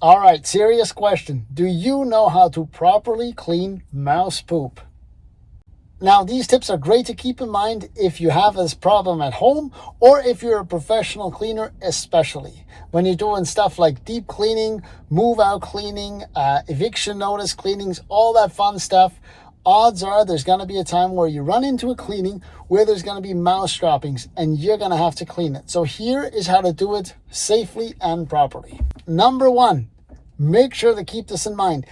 All right, serious question. Do you know how to properly clean mouse poop? Now, these tips are great to keep in mind if you have this problem at home or if you're a professional cleaner, especially when you're doing stuff like deep cleaning, move out cleaning, eviction notice cleanings, all that fun stuff. Odds are there's going to be a time where you run into a cleaning where there's going to be mouse droppings and you're going to have to clean it. So here is how to do it safely and properly. Number one, make sure to keep this in mind.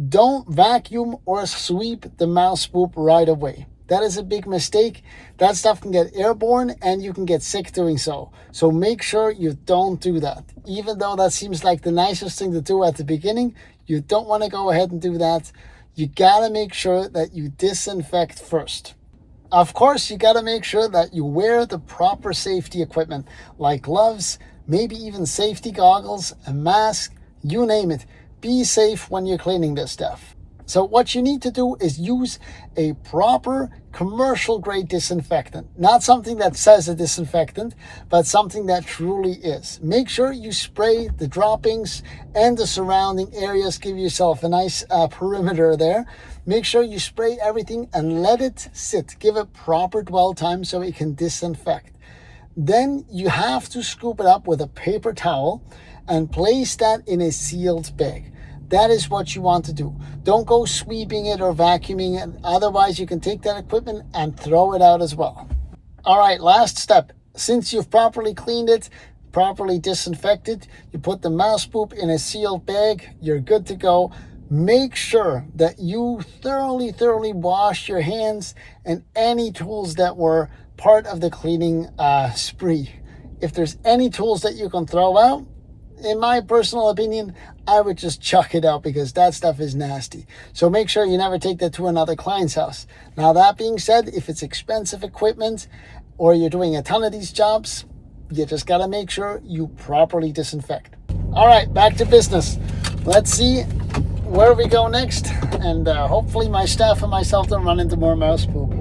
Don't vacuum or sweep the mouse poop right away. That is a big mistake. That stuff can get airborne and you can get sick doing so. So make sure you don't do that. Even though that seems like the nicest thing to do at the beginning, you don't want to go ahead and do that. You gotta make sure that you disinfect first. Of course, you gotta make sure that you wear the proper safety equipment like gloves, maybe even safety goggles, a mask, you name it. Be safe when you're cleaning this stuff. So what you need to do is use a proper commercial grade disinfectant. Not something that says a disinfectant, but something that truly is. Make sure you spray the droppings and the surrounding areas. Give yourself a nice perimeter there. Make sure you spray everything and let it sit. Give it proper dwell time so it can disinfect. Then you have to scoop it up with a paper towel and place that in a sealed bag. That is what you want to do. Don't go sweeping it or vacuuming it. Otherwise, you can take that equipment and throw it out as well. All right, last step. Since you've properly cleaned it, properly disinfected, you put the mouse poop in a sealed bag, you're good to go. Make sure that you thoroughly wash your hands and any tools that were part of the cleaning spree. If there's any tools that you can throw out, in my personal opinion, I would just chuck it out because that stuff is nasty. So make sure you never take that to another client's house. Now, that being said, if it's expensive equipment or you're doing a ton of these jobs, you just got to make sure you properly disinfect. All right, back to business. Let's see where we go next. And hopefully my staff and myself don't run into more mouse poop.